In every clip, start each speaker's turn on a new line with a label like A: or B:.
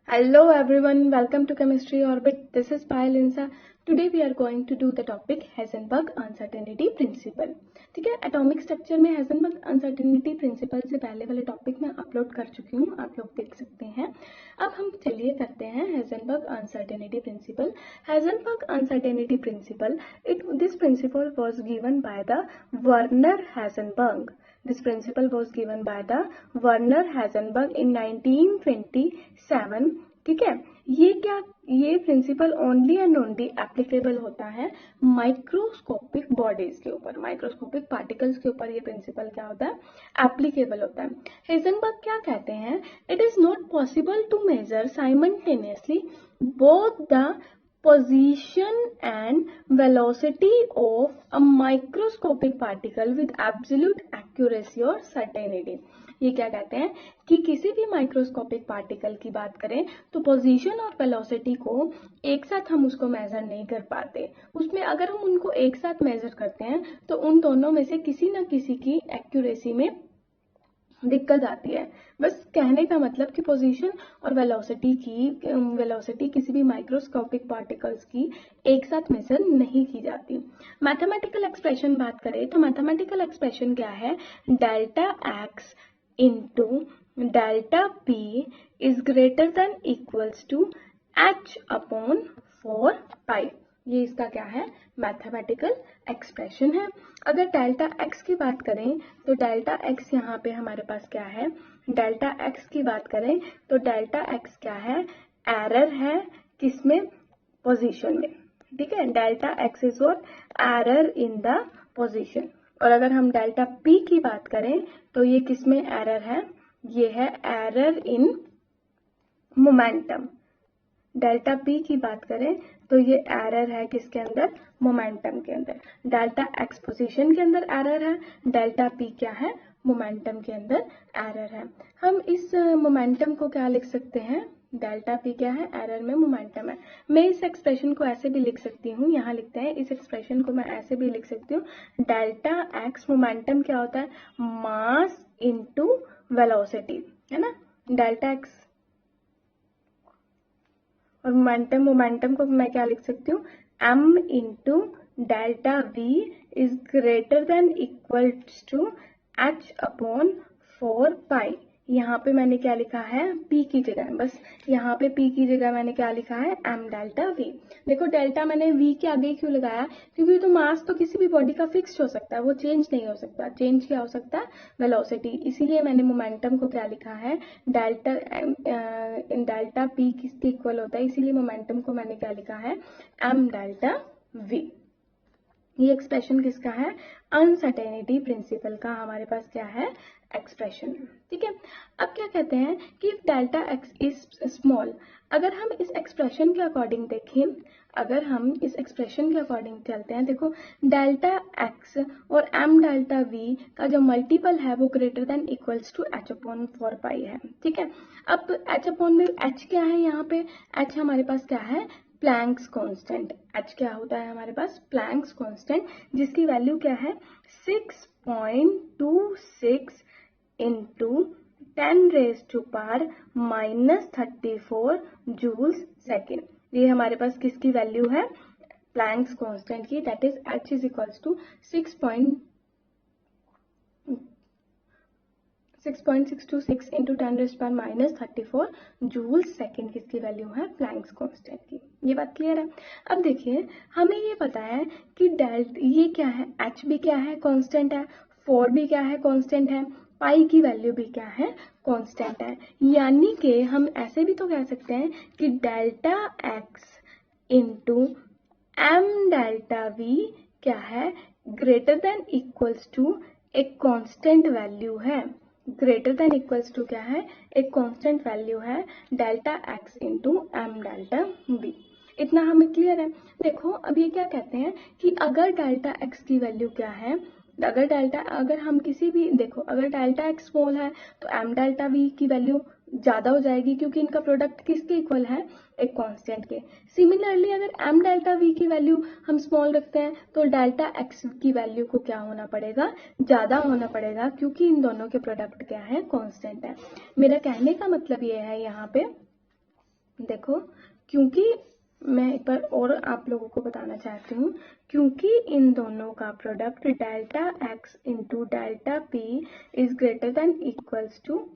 A: Hello everyone, welcome to Chemistry Orbit. This is Payal Insa. Today we are going to do the topic Heisenberg Uncertainty Principle. ठीक है, atomic structure में Heisenberg Uncertainty Principle से पहले वाले topic मैं upload कर चुकी हूँ, आप लोग देख सकते हैं। अब हम चलिए करते हैं Heisenberg Uncertainty Principle. Heisenberg Uncertainty Principle, this principle was given by the Werner Heisenberg. This principle was given by the Werner Heisenberg in 1927. ठीक है, ये principle only and only applicable होता है माइक्रोस्कोपिक बॉडीज के ऊपर, माइक्रोस्कोपिक पार्टिकल्स के ऊपर ये प्रिंसिपल क्या होता है, एप्लीकेबल होता है। हेजनबर्ग क्या कहते हैं, it is not possible to measure simultaneously both the position and velocity of a microscopic particle with absolute accuracy or certainty. ये क्या कहते हैं कि किसी भी माइक्रोस्कोपिक पार्टिकल की बात करें तो पोजीशन और वेलोसिटी को एक साथ हम उसको मेजर नहीं कर पाते। उसमें अगर हम उनको एक साथ मेजर करते हैं तो उन दोनों में से किसी न किसी की एक्यूरेसी में दिक्कत आती है। बस कहने का मतलब कि पोजीशन और वेलोसिटी किसी भी माइक्रोस्कोपिक पार्टिकल्स की एक साथ मेजर नहीं की जाती। मैथमेटिकल एक्सप्रेशन बात करें तो मैथमेटिकल एक्सप्रेशन क्या है, delta x into delta P is greater than equals to H upon 4 pi. ये इसका क्या है, मैथमेटिकल एक्सप्रेशन है। अगर डेल्टा एक्स की बात करें तो डेल्टा एक्स यहाँ पे हमारे पास क्या है, डेल्टा एक्स की बात करें तो डेल्टा एक्स क्या है, एरर है किसमें, पोजीशन में। ठीक है, delta x is what, error in the position. और अगर हम डेल्टा पी की बात करें तो ये किसमें एरर है, ये है error in momentum. Delta P की बात करें तो ये एरर है किसके अंदर, मोमेंटम के अंदर। डेल्टा एक्स पोजीशन के अंदर एरर है, डेल्टा पी क्या है, मोमेंटम के अंदर एरर है। हम इस मोमेंटम को क्या लिख सकते हैं, डेल्टा पी क्या है, एरर में मोमेंटम है। मैं इस एक्सप्रेशन को ऐसे भी लिख सकती हूँ, यहाँ लिखते हैं इस एक्सप्रेशन को मैं ऐसे भी लिख सकती हूँ, डेल्टा एक्स मोमेंटम क्या होता है, मास इनटू वेलोसिटी, है ना। डेल्टा एक्स और मोमेंटम को मैं क्या लिख सकती हूँ, m into delta we is greater than equals to h upon 4 pi. यहाँ पे मैंने क्या लिखा है, p की जगह, बस यहाँ पे p की जगह मैंने क्या लिखा है, m डेल्टा v। देखो डेल्टा मैंने v के आगे क्यों लगाया, क्योंकि तो मास तो किसी भी बॉडी का फिक्स हो सकता है, वो चेंज नहीं हो सकता। चेंज क्या हो सकता है, वेलोसिटी। इसीलिए मैंने मोमेंटम को क्या लिखा है, डेल्टा p किसके इक्वल होता है, इसीलिए मोमेंटम को मैंने क्या लिखा है, m डेल्टा v। ये एक्सप्रेशन किसका है, अनसर्टेनिटी प्रिंसिपल का हमारे पास क्या है, एक्सप्रेशन। ठीक है, अब क्या कहते हैं कि डेल्टा एक्स इज स्मॉल। अगर हम इस एक्सप्रेशन के अकॉर्डिंग देखें, अगर हम इस एक्सप्रेशन के अकॉर्डिंग चलते हैं, देखो डेल्टा एक्स और m डेल्टा v का जो मल्टीपल है वो greater than equals to h upon 4 pi है। ठीक है, अब h अपॉन में h क्या है, यहाँ पे h हमारे पास क्या है, प्लैंक्स कांस्टेंट। h क्या होता है हमारे पास, प्लैंक्स कांस्टेंट, जिसकी वैल्यू क्या है, 6.26 इंटू 10⁻⁻34 जूल्स सेकेंड। ये हमारे पास किसकी वैल्यू है, प्लैंक्स कांस्टेंट की, that is h is equals to 6.626 into 10⁻⁻34 joules second किसकी वैल्यू है, प्लैंक्स कांस्टेंट की। ये बात क्लियर है। अब देखिए हमें ये पता है कि ये क्या है, h भी क्या है, कांस्टेंट है, 4 भी क्या है, कांस्टेंट है, पाई की वैल्यू भी क्या है, कांस्टेंट है। यानी कि हम ऐसे भी तो कह सकते हैं कि delta x into m delta we क्या है, ग्रेटर देन इक्वल्स टू एक कांस्टेंट वैल्यू है, ग्रेटर देन इक्वल्स टू क्या है, एक कांस्टेंट वैल्यू है, delta x into m delta v। इतना हमें क्लियर है। देखो अब ये क्या कहते हैं कि अगर डेल्टा एक्स की वैल्यू क्या है, अगर हम किसी भी, देखो अगर डेल्टा एक्स स्मॉल है तो m डेल्टा v की वैल्यू ज्यादा हो जाएगी, क्योंकि इनका प्रोडक्ट किसके इक्वल है, एक कांस्टेंट के। सिमिलरली अगर m डेल्टा v की वैल्यू हम स्मॉल रखते हैं तो डेल्टा x की वैल्यू को क्या होना पड़ेगा, ज्यादा होना पड़ेगा, क्योंकि इन दोनों के प्रोडक्ट क्या है, कांस्टेंट है। मेरा कहने का मतलब ये है यहाँ पे देखो, क्योंकि मैं एक बार और आप लोगों को बताना चाहती हूँ, क्योंकि इन दोनों का product delta x into delta P is greater than equals to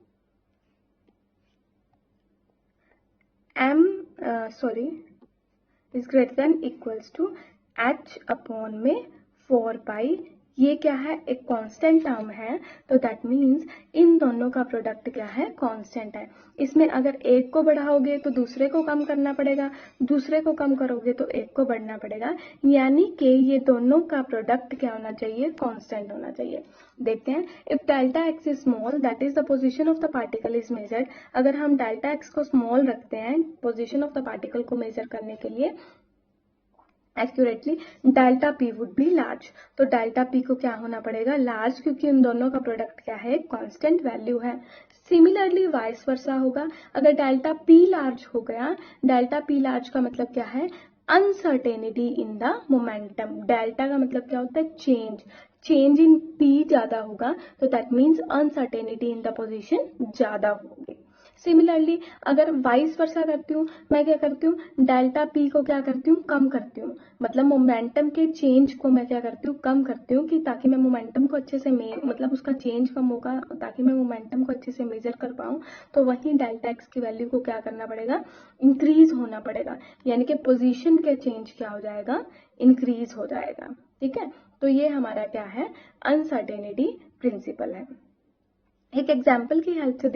A: is greater than equals to h upon में 4 पाई, ये क्या है, एक कांस्टेंट टर्म है, तो दैट मीन्स इन दोनों का प्रोडक्ट क्या है, कांस्टेंट है। इसमें अगर एक को बढ़ाओगे तो दूसरे को कम करना पड़ेगा, दूसरे को कम करोगे तो एक को बढ़ना पड़ेगा, यानी कि ये दोनों का प्रोडक्ट क्या होना चाहिए, कांस्टेंट होना चाहिए। देखते हैं, if delta x is small that is the position of the particle is measured. अगर हम डेल्टा एक्स को स्मॉल रखते हैं पोजीशन ऑफ द पार्टिकल को मेजर करने के लिए accurately, delta P would be large. तो डेल्टा पी को क्या होना पड़ेगा, लार्ज, क्योंकि इन दोनों का प्रोडक्ट क्या है, कांस्टेंट वैल्यू है। सिमिलरली वाइस वर्सा होगा, अगर डेल्टा पी लार्ज हो गया, डेल्टा पी लार्ज का मतलब क्या है, uncertainty in the momentum. Delta का मतलब क्या होता है, चेंज इन पी ज्यादा होगा, तो that means uncertainty in the position ज्यादा होगी। सिमिलरली अगर वाइस वर्सा करती हूँ, मैं क्या करती हूँ, डेल्टा पी को क्या करती हूँ, कम करती हूँ, मतलब मोमेंटम के चेंज को मैं क्या करती हूँ, कम करती हूँ, कि ताकि मैं मोमेंटम को अच्छे से मतलब उसका चेंज कम होगा, ताकि मैं मोमेंटम को अच्छे से मेजर कर पाऊँ। तो वहीं डेल्टा एक्स की वैल्यू को क्या करना पड़ेगा, इंक्रीज होना पड़ेगा, यानी कि पोजीशन के चेंज क्या हो जाएगा, इंक्रीज हो जाएगा। ठीक है, तो ये हमारा क्या है, अनसर्टेनिटी प्रिंसिपल है। एक एग्जाम्पल की हेल्प से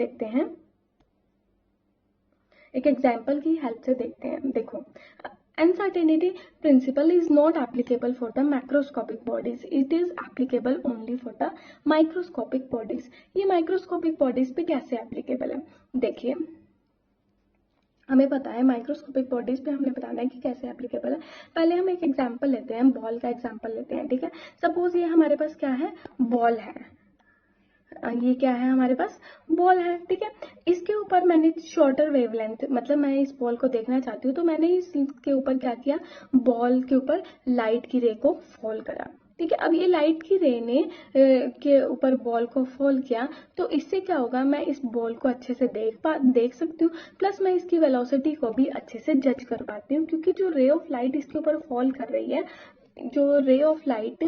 A: देखते हैं, देखो, uncertainty principle is not applicable for the macroscopic bodies, it is applicable only for the microscopic bodies। ये microscopic bodies पे कैसे applicable है, देखिए, हमें पता है माइक्रोस्कोपिक बॉडीज पे हमने बताना है कि कैसे एप्लीकेबल है। पहले हम एक एग्जांपल लेते हैं, बॉल का एग्जांपल लेते हैं। ठीक है, सपोज ये हमारे पास क्या है, बॉल है, ये क्या है, हमारे पास बॉल है। ठीक है, इसके ऊपर मैंने शॉर्टर वेवलेंथ, मतलब मैं इस बॉल को देखना चाहती हूँ, तो मैंने इसके ऊपर क्या किया, बॉल के ऊपर लाइट की रे को फॉल करा। ठीक है, अब ये लाइट की रे ने के ऊपर बॉल को फॉल किया, तो इससे क्या होगा, मैं इस बॉल को अच्छे से देख सकती हूँ, प्लस मैं इसकी वेलोसिटी को भी अच्छे से जज कर पाती हूँ, क्योंकि जो रे ऑफ लाइट इसके ऊपर फॉल कर रही है, जो रे ऑफ लाइट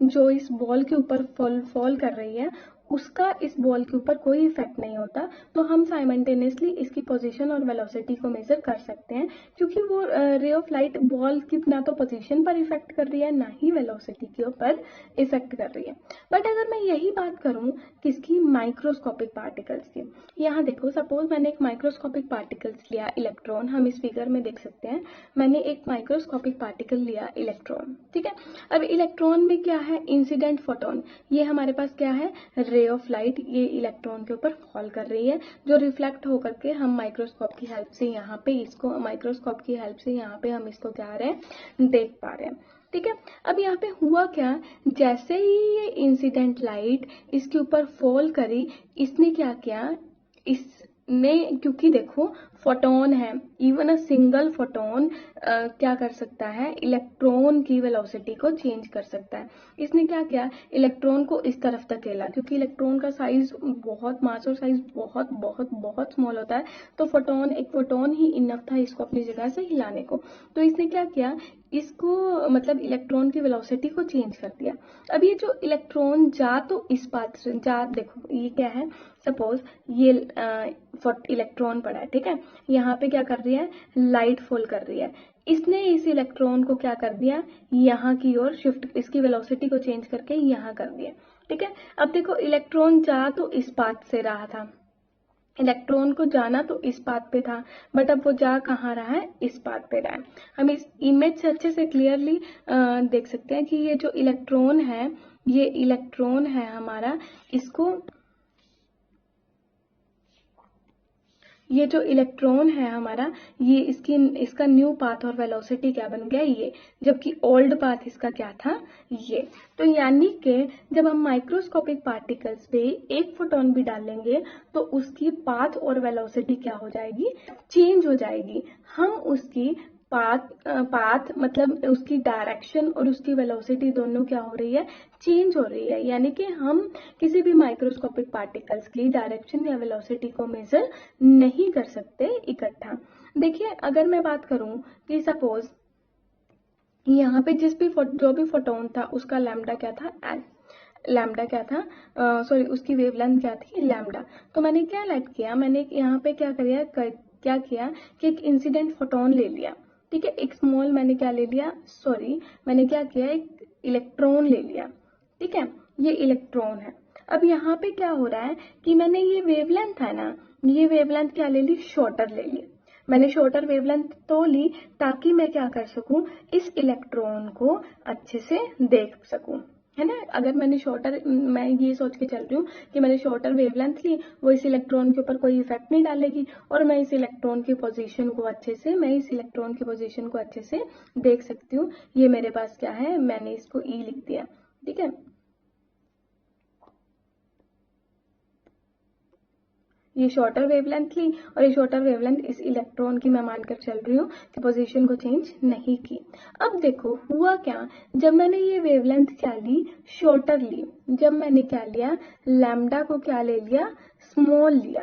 A: जो इस बॉल के ऊपर फॉल कर रही है, उसका इस बॉल के ऊपर कोई इफेक्ट नहीं होता, तो हम साइमल्टेनियसली इसकी पोजीशन और वेलोसिटी को मेजर कर सकते हैं, क्योंकि वो रे ऑफ लाइट बॉल की ना तो पोजीशन पर इफेक्ट कर रही है, ना ही वेलोसिटी के ऊपर इफेक्ट कर रही है। बट अगर मैं यही बात करूं किसकी, माइक्रोस्कोपिक पार्टिकल्स की, यहाँ देखो, सपोज मैंने एक माइक्रोस्कोपिक पार्टिकल्स लिया, इलेक्ट्रॉन, हम इस फिगर में देख सकते हैं, मैंने एक माइक्रोस्कोपिक पार्टिकल लिया, इलेक्ट्रॉन। ठीक है, अब इलेक्ट्रॉन में क्या है, इंसिडेंट फोटोन, ये हमारे पास क्या है, रे ऑफ लाइट, ये इलेक्ट्रॉन के ऊपर फॉल कर रही है, जो रिफ्लेक्ट होकर के हम माइक्रोस्कोप की हेल्प से यहाँ पे इसको, माइक्रोस्कोप की हेल्प से यहाँ पे हम इसको क्या रहे हैं, देख पा रहे हैं। ठीक है, अब यहाँ पे हुआ क्या, जैसे ही ये इंसिडेंट लाइट इसके ऊपर फॉल करी, इसने क्या किया, इसने, क्योंकि देखो फोटोन है, इवन अ सिंगल फोटोन क्या कर सकता है, इलेक्ट्रॉन की वेलोसिटी को चेंज कर सकता है। इसने क्या किया, इलेक्ट्रॉन को इस तरफ धकेला, क्योंकि इलेक्ट्रॉन का साइज बहुत, मास और साइज बहुत बहुत बहुत स्मॉल होता है, तो एक फोटोन ही इनफ था इसको अपनी जगह से हिलाने को। तो इसने क्या किया, इसको, मतलब इलेक्ट्रॉन की वेलोसिटी को चेंज कर दिया। अब ये जो इलेक्ट्रॉन जा तो इस पाथ से जा, देखो ये क्या है, सपोज ये इलेक्ट्रॉन पड़ा है। ठीक है, यहाँ पे क्या कर रही है, लाइट फॉल कर रही है, इसने इस इलेक्ट्रॉन को क्या कर दिया, यहाँ की ओर शिफ्ट, इसकी वेलोसिटी को चेंज करके यहाँ कर दिया। ठीक है, अब देखो इलेक्ट्रॉन जा तो इस पाथ से रहा था, इलेक्ट्रॉन को जाना तो इस पाथ पे था, बट अब वो जा कहाँ रहा है, इस पाथ पे रहा है। हम इस इमेज से अच्छे से क्लियरली देख सकते हैं कि ये जो इलेक्ट्रॉन है, ये इलेक्ट्रॉन है हमारा, ये जो इलेक्ट्रॉन है हमारा, ये इसका न्यू पाथ और वेलोसिटी क्या बन गया, ये, जबकि ओल्ड पाथ इसका क्या था, ये। तो यानी कि जब हम माइक्रोस्कोपिक पार्टिकल्स पे एक फोटोन भी डालेंगे, तो उसकी पाथ और वेलोसिटी क्या हो जाएगी, चेंज हो जाएगी। हम उसकी पाथ मतलब उसकी डायरेक्शन और उसकी वेलोसिटी दोनों क्या हो रही है, चेंज हो रही है। यानी कि हम किसी भी माइक्रोस्कोपिक पार्टिकल्स की डायरेक्शन या वेलोसिटी को मेजर नहीं कर सकते इकट्ठा। देखिए अगर मैं बात करूं कि सपोज यहाँ पे जो भी फोटोन था उसका लैम्डा क्या था, लैम्डा क्या था, सॉरी उसकी वेवलेंथ क्या थी, लैम्डा। तो मैंने क्या लेट किया, मैंने यहाँ पे क्या किया कि एक इंसिडेंट फोटोन ले लिया, ठीक है, एक स्मॉल मैंने क्या ले लिया, सॉरी मैंने क्या किया, एक इलेक्ट्रॉन ले लिया, ठीक है, ये इलेक्ट्रॉन है। अब यहाँ पे क्या हो रहा है कि मैंने ये वेवलेंथ है ना, ये वेवलेंथ क्या ले ली, शॉर्टर ले ली। मैंने शॉर्टर वेवलेंथ तो ली ताकि मैं क्या कर सकूं, इस इलेक्ट्रॉन को अच्छे से देख सकूं, है ना। अगर मैं ये सोच के चल रही हूँ कि मैंने शॉर्टर वेवलेंथ ली, वो इस इलेक्ट्रॉन के ऊपर कोई इफेक्ट नहीं डालेगी और मैं इस इलेक्ट्रॉन की पोजीशन को अच्छे से देख सकती हूँ। ये मेरे पास क्या है, मैंने इसको ई लिख दिया, ठीक है। ये शॉर्टर वेवलेंथ ली और ये शॉर्टर वेवलेंथ इस इलेक्ट्रॉन की मैं मानकर चल रही हूँ कि पोजीशन को चेंज नहीं की। अब देखो हुआ क्या, जब मैंने ये वेवलेंथ क्या ली, शॉर्टर ली, जब मैंने क्या लिया, लैम्डा को क्या ले लिया, स्मॉल लिया,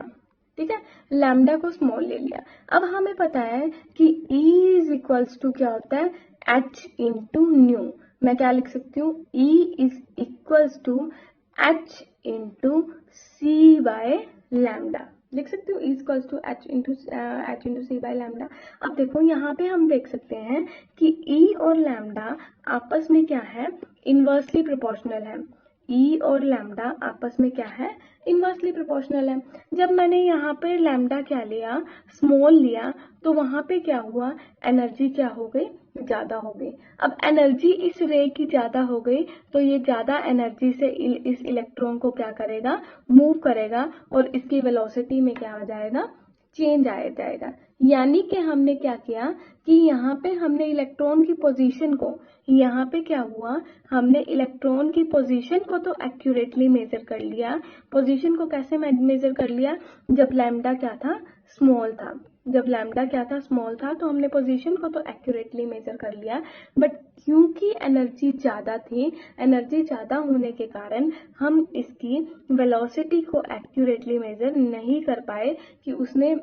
A: ठीक है, लैम्डा को स्मॉल ले लिया। अब हमें पता है कि E इज इक्वल्स टू क्या होता है, H इंटू न्यू। मैं क्या लिख सकती हूँ, E is equals to H into C by lambda, लिख सकती हूँ, equals to H into C by lambda. अब देखो यहाँ पे हम देख सकते हैं कि E और लैम्डा आपस में क्या है, इनवर्सली प्रोपोर्शनल है। E और लैम्डा आपस में क्या है, इनवर्सली प्रोपोर्शनल है। जब मैंने यहाँ पे लैम्डा क्या लिया, स्मॉल लिया, तो वहां पे क्या हुआ, एनर्जी क्या हो गई, ज्यादा हो गई। अब एनर्जी इस रे की ज्यादा हो गई तो ये ज्यादा एनर्जी से इस इलेक्ट्रॉन को क्या करेगा, मूव करेगा और इसकी वेलोसिटी में क्या आ जाएगा, चेंज आ जाएगा। यानी कि हमने क्या किया कि यहाँ पे हमने इलेक्ट्रॉन की पोजीशन को, यहाँ पे क्या हुआ, हमने इलेक्ट्रॉन की पोजीशन को तो एक्यूरेटली मेजर कर लिया। पोजीशन को कैसे मेजर कर लिया, जब लैम्डा क्या था, स्मॉल था। जब लैम्डा क्या था, स्मॉल था, तो हमने पोजीशन को तो एक्यूरेटली मेजर कर लिया। बट क्योंकि एनर्जी ज्यादा थी, एनर्जी ज्यादा होने के कारण हम इसकी वेलोसिटी को एक्यूरेटली मेजर नहीं कर पाए कि उसने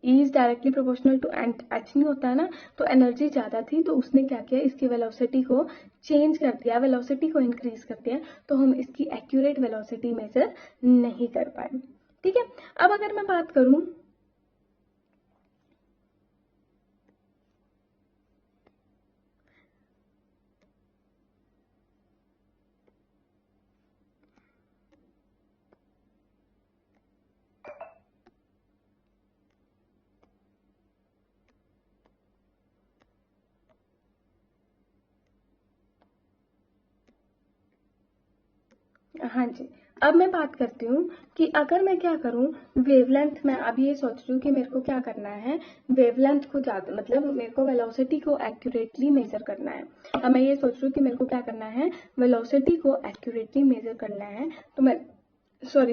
A: E is directly proportional to H नहीं होता है ना, तो एनर्जी ज्यादा थी तो उसने क्या किया, इसकी वेलोसिटी को चेंज कर दिया, वेलोसिटी को इंक्रीज कर दिया, तो हम इसकी एक्यूरेट वेलोसिटी मेजर नहीं कर पाए, ठीक है। अब अगर मैं बात करूं, हाँ जी, अब मैं बात करती हूँ कि अगर मैं क्या करूँ, वेवलेंथ, मैं अब ये सोच रही हूँ कि मेरे को क्या करना है, वेवलेंथ को ज्यादा, मतलब मेरे को वेलोसिटी को एक्यूरेटली मेजर करना है। अब मैं ये सोच रही हूँ कि मेरे को क्या करना है, वेलोसिटी को एक्यूरेटली मेजर करना है।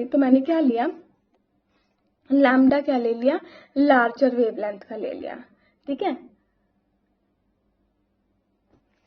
A: तो मैंने क्या लिया, लैम्डा क्या ले लिया, लार्जर वेवलेंथ का ले लिया, ठीक है,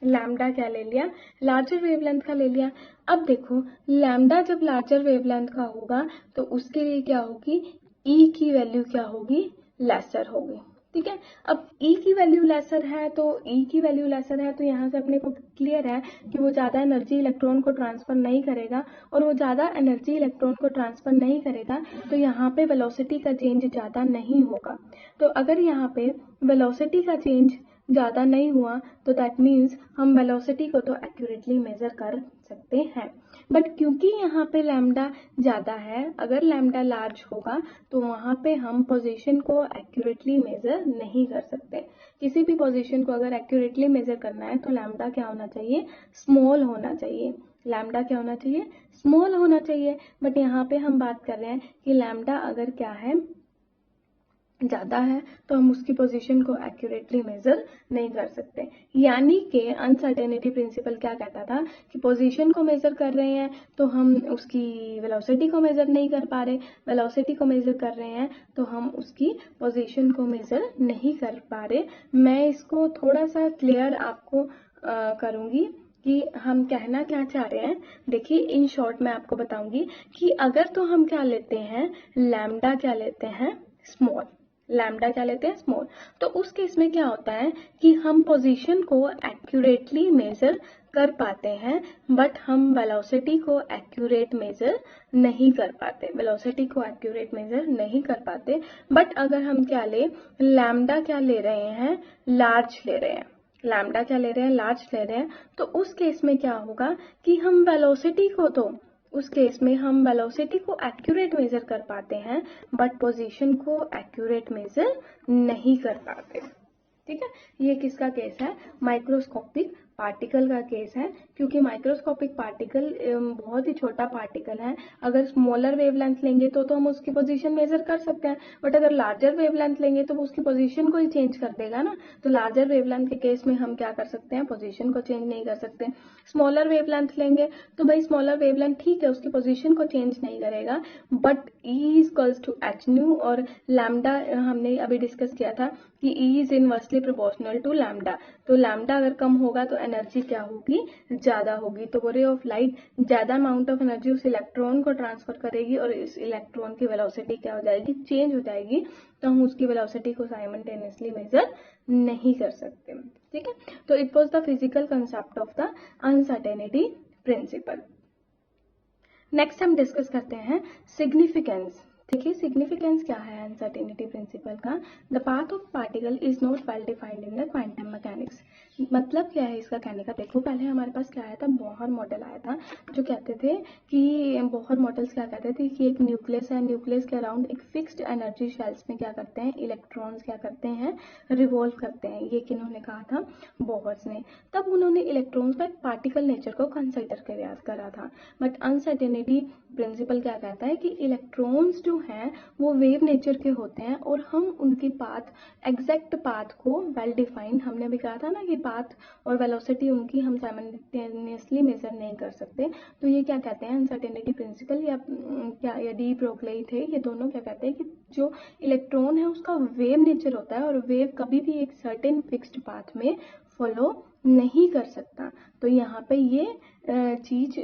A: लैम्डा क्या ले लिया, लार्जर वेवलेंथ का ले लिया। अब देखो लैम्डा जब लार्जर वेवलेंथ का होगा तो उसके लिए क्या होगी, ई की वैल्यू क्या होगी, लेसर होगी, ठीक है। अब ई की वैल्यू लेसर है तो यहाँ से अपने को क्लियर है कि वो ज्यादा एनर्जी इलेक्ट्रॉन को ट्रांसफर नहीं करेगा, और वो ज्यादा एनर्जी इलेक्ट्रॉन को ट्रांसफर नहीं करेगा तो यहाँ पे वेलोसिटी का चेंज ज्यादा नहीं होगा। तो अगर यहाँ पे वेलोसिटी का चेंज ज्यादा नहीं हुआ तो दैट मीन्स हम वेलोसिटी को तो एक्यूरेटली मेजर कर सकते हैं। बट क्योंकि यहाँ पे लैम्डा ज्यादा है, अगर लैम्डा लार्ज होगा तो वहां पे हम पोजीशन को एक्यूरेटली मेजर नहीं कर सकते। किसी भी पोजीशन को अगर एक्यूरेटली मेजर करना है तो लैम्डा क्या होना चाहिए, स्मॉल होना चाहिए। लैम्डा क्या होना चाहिए, स्मॉल होना चाहिए। बट यहाँ पे हम बात कर रहे हैं कि लैम्डा अगर क्या है, ज़्यादा है तो हम उसकी पोजीशन को एक्यूरेटली मेजर नहीं कर सकते। यानी कि अनसर्टेनिटी प्रिंसिपल क्या कहता था कि पोजीशन को मेजर कर रहे हैं तो हम उसकी वेलोसिटी को मेजर नहीं कर पा रहे, वेलोसिटी को मेजर कर रहे हैं तो हम उसकी पोजीशन को मेजर नहीं कर पा रहे। मैं इसको थोड़ा सा क्लियर आपको करूँगी कि हम कहना क्या चाह रहे हैं। देखिए इन शॉर्ट मैं आपको बताऊंगी कि अगर तो हम क्या लेते हैं, लैम्डा क्या लेते हैं, स्मॉल, लैम्डा क्या लेते हैं, स्मॉल, तो उस केस में क्या होता है कि हम पोजीशन को एक्यूरेटली मेजर कर पाते हैं बट हम वेलोसिटी को एक्यूरेट मेजर नहीं कर पाते, वेलोसिटी को एक्यूरेट मेजर नहीं कर पाते। बट अगर हम क्या ले, लैम्डा क्या ले रहे हैं, लार्ज ले रहे हैं, लैम्डा क्या ले रहे हैं, लार्ज ले रहे हैं, तो उस केस में क्या होगा कि हम वेलोसिटी को तो उस केस में हम वेलोसिटी को एक्यूरेट मेजर कर पाते हैं बट पोजीशन को एक्यूरेट मेजर नहीं कर पाते। ठीक है, ये किसका केस है, माइक्रोस्कोपिक पार्टिकल का केस है, क्योंकि माइक्रोस्कोपिक पार्टिकल बहुत ही छोटा पार्टिकल है। अगर स्मॉलर वेवलेंथ लेंगे तो हम उसकी पोजीशन मेजर कर सकते हैं, बट अगर लार्जर वेवलेंथ लेंगे तो वो उसकी पोजीशन को ही चेंज कर देगा ना। तो लार्जर वेवलेंथ के केस में हम क्या कर सकते हैं, पोजीशन को चेंज नहीं कर सकते। स्मॉलर वेवलेंथ लेंगे तो भाई स्मॉलर वेवलेंथ ठीक है, उसकी पोजीशन को चेंज नहीं करेगा, but E equals to h nu, और लैम्डा हमने अभी डिस्कस किया था कि E is inversely proportional to lambda. तो लैम्डा अगर कम होगा तो एनर्जी क्या होगी, ज्यादा होगी। तो रे ऑफ लाइट ज्यादा अमाउंट ऑफ एनर्जी उस इलेक्ट्रॉन को ट्रांसफर करेगी और इस इलेक्ट्रॉन की वेलोसिटी क्या हो जाएगी, चेंज हो जाएगी। तो हम उसकी वेलोसिटी को साइमल्टेनियसली मेजर नहीं कर सकते। ठीक है, तो it was the physical concept of the uncertainty principal. Next हम डिस्कस करते हैं सिग्निफिकेंस। देखिए सिग्निफिकेंस क्या है अनसर्टेनिटी प्रिंसिपल का। The path of particle is not well defined in the quantum mechanics. मतलब क्या है इसका कहने का, देखो पहले हमारे पास क्या आया था, बोहर मॉडल आया था जो कहते थे कि बोहर मॉडल्स क्या कहते थे कि एक न्यूक्लियस है, न्यूक्लियस के अराउंड एक फिक्स्ड एनर्जी शेल्स में क्या करते हैं, इलेक्ट्रॉन्स क्या करते हैं, रिवॉल्व करते हैं। ये किन्होंने कहा था, बोहर्स ने। तब उन्होंने इलेक्ट्रॉन्स का पार्टिकल नेचर को कंसिडर करा था। बट अनसर्टेनिटी प्रिंसिपल क्या कहता है कि इलेक्ट्रॉन्स जो हैं वो वेव नेचर के होते हैं और हम उनकी पाथ, एग्जैक्ट पाथ को वेल डिफाइंड, हमने भी कहा था ना कि पाथ और वेलोसिटी उनकी हम साइमल्टेनियसली मेजर नहीं कर सकते। तो ये क्या कहते हैं अनसर्टेनिटी प्रिंसिपल या डी ब्रोगली थे, ये दोनों क्या कहते हैं कि जो इलेक्ट्रॉन है उसका वेव नेचर होता है और वेव कभी भी एक सर्टेन फिक्स्ड पाथ में फॉलो नहीं कर सकता। तो यहाँ पे ये चीज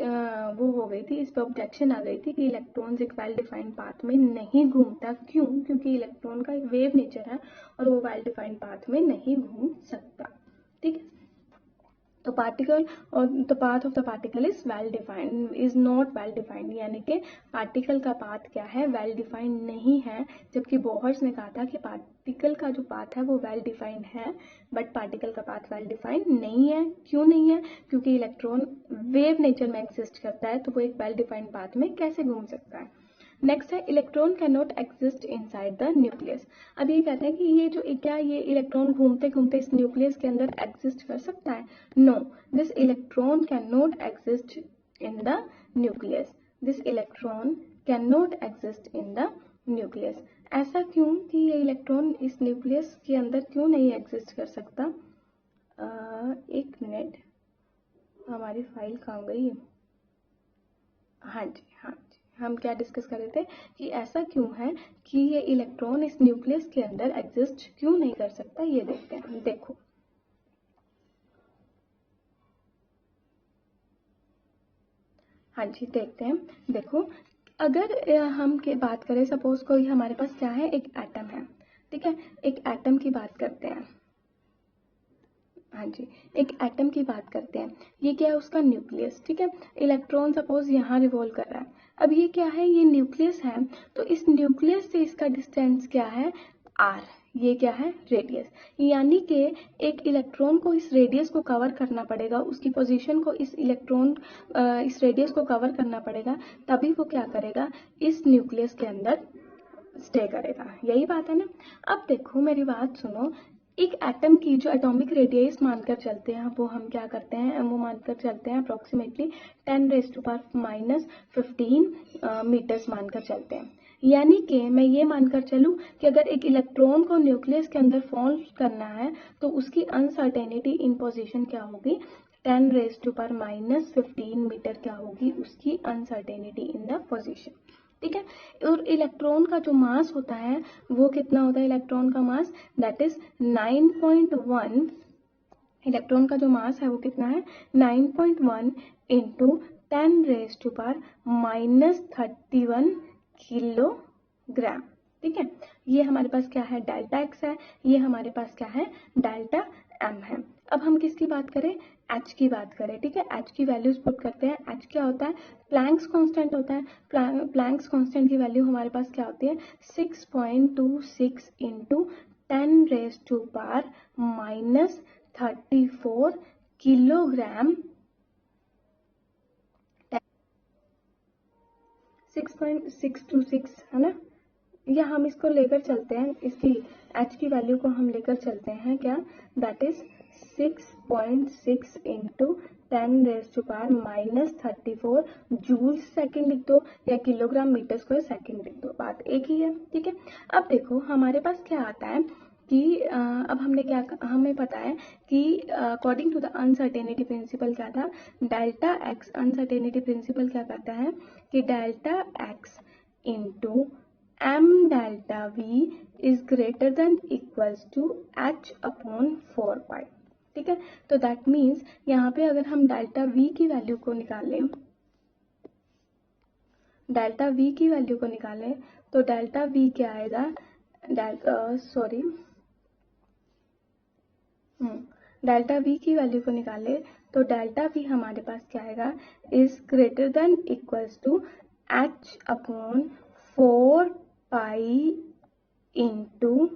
A: वो हो गई थी, इस पर ऑब्जेक्शन आ गई थी कि इलेक्ट्रॉन्स एक वेल डिफाइंड पाथ में नहीं घूमता। क्यों? क्योंकि इलेक्ट्रॉन का एक वेव नेचर है और वो वेल डिफाइंड पाथ में नहीं घूम सकता। ठीक है, तो पार्टिकल और the path of the particle is well defined, is not well defined, यानी कि पार्टिकल का पाथ क्या है, वेल डिफाइंड नहीं है। जबकि बोहर्स ने कहा था कि पार्टिकल का जो पाथ है वो वेल डिफाइंड है, बट पार्टिकल का पाथ वेल डिफाइंड नहीं है। क्यों नहीं है? क्योंकि इलेक्ट्रॉन वेव नेचर में एग्जिस्ट करता है, तो वो एक वेल डिफाइंड पाथ में कैसे घूम सकता है। नेक्स्ट है electron can not exist inside the nucleus. अब ये कहते हैं कि ये जो क्या ये इलेक्ट्रॉन घूमते घूमते इस न्यूक्लियस के अंदर एग्जिस्ट कर सकता है? No, this electron can not exist in the nucleus, this electron can not exist in the nucleus. ऐसा क्यों कि ये इलेक्ट्रॉन इस न्यूक्लियस के अंदर क्यों नहीं एग्जिस्ट कर सकता? एक मिनट, हमारी फाइल कहाँ गई? हाँ जी, हाँ जी, हम क्या डिस्कस कर रहे थे कि ऐसा क्यों है कि ये इलेक्ट्रॉन इस न्यूक्लियस के अंदर एग्जिस्ट क्यों नहीं कर सकता। ये देखते हैं, देखो हाँ जी देखते हैं। देखो अगर हम के बात करें, सपोज कोई हमारे पास क्या है, एक एटम है। ठीक है, एक एटम की बात करते हैं। हाँ जी, एक एटम की बात करते हैं। ये क्या है, उसका न्यूक्लियस। ठीक है, इलेक्ट्रॉन सपोज यहाँ रिवॉल्व कर रहा है। अब ये क्या है, ये न्यूक्लियस है, तो इस न्यूक्लियस से इसका डिस्टेंस क्या है, r। ये क्या है, रेडियस। यानी कि एक इलेक्ट्रॉन को इस रेडियस को कवर करना पड़ेगा, उसकी पोजीशन को इस इस रेडियस को कवर करना पड़ेगा, तभी वो क्या करेगा, इस न्यूक्लियस के अंदर स्टे करेगा। यही बात है ना। अब देखो मेरी बात सुनो, एक एटम की जो एटॉमिक रेडियस मानकर चलते हैं वो हम क्या करते हैं, वो मानकर चलते हैं अप्रोक्सीमेटली 10⁻⁻15 मीटर्स मानकर चलते हैं। यानी कि मैं ये मानकर चलूं कि अगर एक इलेक्ट्रॉन को न्यूक्लियस के अंदर फॉर्म करना है तो उसकी अनसर्टेनिटी इन पोजीशन क्या होगी, 10⁻⁻15 मीटर क्या होगी उसकी अनसर्टेनिटी इन द पोजीशन। ठीक है, और इलेक्ट्रॉन का जो मास होता है वो कितना होता है, इलेक्ट्रॉन का मास दैट इज 9.1, इलेक्ट्रॉन का जो मास है वो कितना है 9.1 इंटू 10⁻31 किलोग्राम। ठीक है, ये हमारे पास क्या है, डेल्टा एक्स है, ये हमारे पास क्या है, डेल्टा एम है। अब हम किसकी बात करें, एच की बात करें। ठीक है, एच की वैल्यूज पुट करते हैं। एच क्या होता है, प्लैंक्स कांस्टेंट होता है। प्लैंक्स कांस्टेंट की वैल्यू हमारे पास क्या होती है 6.26 इंटू 10⁻⁻34 किलोग्राम, 6.626 है ना, या हम इसको लेकर चलते हैं, इसकी एच की वैल्यू को हम लेकर चलते हैं क्या, that is 6.6 into 10⁻⁻34 joule second लिख दो या किलोग्राम मीटर स्क्वायर सेकेंड लिख दो, बात एक ही है। ठीक है, अब देखो हमारे पास क्या आता है कि अब हमने क्या, हमें पता है कि according to the uncertainty principle क्या था, डेल्टा एक्स, अनसर्टेनिटी प्रिंसिपल क्या कहता है कि delta x into M delta we is greater than equals to H upon 4 pi. ठीक है, तो दैट मीन्स यहाँ पे अगर हम डेल्टा वी की वैल्यू को निकालें, डेल्टा वी की वैल्यू को निकालें तो डेल्टा वी क्या आएगा, डेल्टा वी की वैल्यू को निकाले तो डेल्टा वी हमारे पास क्या आएगा, is greater than equals to H upon 4 pi into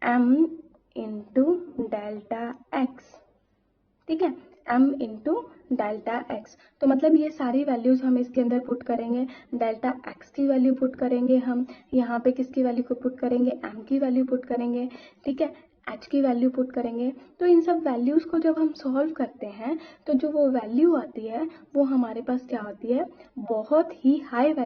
A: m into delta x. ठीक है, m इंटू डेल्टा एक्स, तो मतलब ये सारी वैल्यूज हम इसके अंदर पुट करेंगे, डेल्टा एक्स की वैल्यू पुट करेंगे, हम यहाँ पे किसकी वैल्यू को पुट करेंगे, m की वैल्यू पुट करेंगे। ठीक है, h की वैल्यू पुट करेंगे। तो इन सब वैल्यूज को जब हम सॉल्व करते हैं तो जो वो वैल्यू आती है वो हमारे पास क्या होती है, बहुत ही हाई वैल्यू,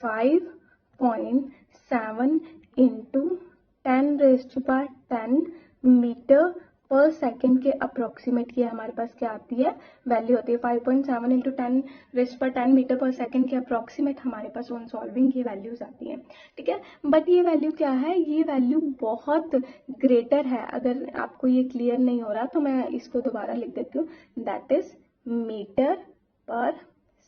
A: 5.7 इंटू 10⁻10 मीटर पर सेकेंड के अप्रोक्सीमेट की हमारे पास क्या आती है, वैल्यू होती है 5.7 इंटू 10⁻10 मीटर पर सेकेंड के अप्रोक्सीमेट हमारे पास ऑन सॉल्विंग की वैल्यूज आती है। ठीक है, बट ये वैल्यू क्या है, ये वैल्यू बहुत ग्रेटर है। अगर आपको ये क्लियर नहीं हो रहा तो मैं इसको दोबारा लिख देती हूँ, दैट इज मीटर पर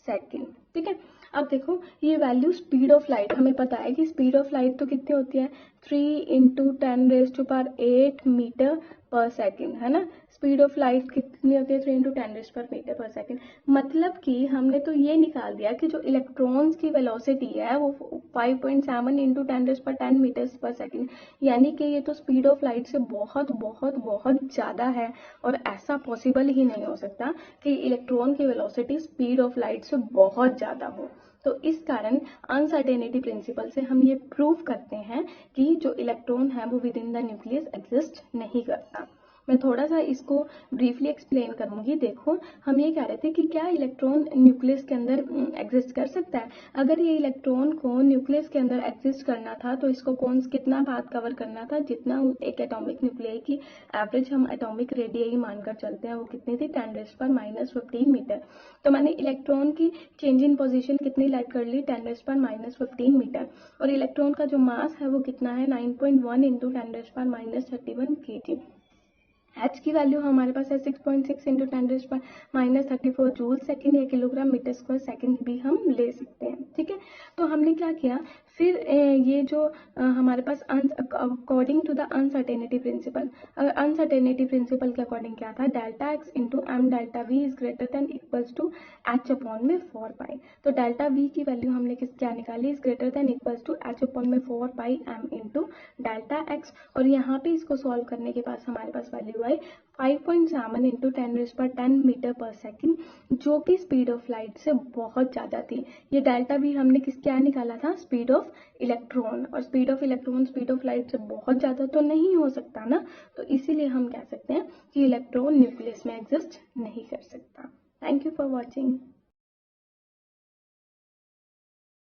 A: सेकेंड। ठीक है, अब देखो ये वैल्यू स्पीड ऑफ लाइट, हमें पता है कि स्पीड ऑफ लाइट तो कितनी होती है 3 इंटू 10⁻8 मीटर पर सेकेंड, है ना। स्पीड ऑफ लाइट कितनी होती है 3 इंटू 10⁻8 मीटर पर सेकेंड, मतलब कि हमने तो ये निकाल दिया कि जो इलेक्ट्रॉन्स की वेलोसिटी है वो 5.7 इंटू 10⁻10 मीटर्स पर सेकेंड, यानी कि ये तो स्पीड ऑफ लाइट से बहुत बहुत बहुत ज़्यादा है। और ऐसा पॉसिबल ही नहीं हो सकता कि इलेक्ट्रॉन की वेलोसिटी स्पीड ऑफ लाइट से बहुत ज़्यादा हो। तो इस कारण अनसर्टेनिटी प्रिंसिपल से हम ये प्रूव करते हैं कि जो इलेक्ट्रॉन है वो with in the nucleus exist नहीं करता। मैं थोड़ा सा इसको ब्रीफली एक्सप्लेन करूंगी। देखो हम ये कह रहे थे कि क्या इलेक्ट्रॉन न्यूक्लियस के अंदर एग्जिस्ट कर सकता है। अगर ये इलेक्ट्रॉन को न्यूक्लियस के अंदर एग्जिस्ट करना था तो इसको कितना पाथ कवर करना था, जितना एक एटॉमिक न्यूक्लियाई की एवरेज हम एटॉमिक रेडियस मानकर चलते हैं वो कितनी थी 10⁻⁻15 मीटर। तो मैंने इलेक्ट्रॉन की चेंज इन पोजीशन कितनी लेट कर ली 10⁻⁻15 मीटर, और इलेक्ट्रॉन का जो मास है वो कितना है 9.1 इंटू 10⁻⁻31 kg। एच की वैल्यू हमारे पास है 6.6 इंटू 10⁻34 जूल सेकेंड या किलोग्राम मीटर स्क्वायर सेकेंड भी हम ले सकते हैं। ठीक है, तो हमने क्या किया फिर ये जो हमारे पास according to the uncertainty principle, uncertainty principle के अकॉर्डिंग क्या था, delta x into M delta we is greater than equals to H upon में 4 पाई। तो डेल्टा वी की वैल्यू हमने क्या निकाली, is greater than equals to H upon में 4 pi m into delta x, और यहाँ पे इसको सॉल्व करने के पास हमारे पास वैल्यू आई 5.7 इंटू 10⁻10 मीटर पर सेकेंड, जो कि स्पीड ऑफ लाइट से बहुत ज़्यादा थी। ये डेल्टा भी हमने क्या निकाला था, स्पीड ऑफ इलेक्ट्रॉन, और speed of electron speed of light से बहुत ज़्यादा तो नहीं हो सकता ना, तो इसीलिए हम कह सकते हैं कि इलेक्ट्रॉन न्यूक्लियस में एग्जिस्ट नहीं कर सकता। Thank you for watching.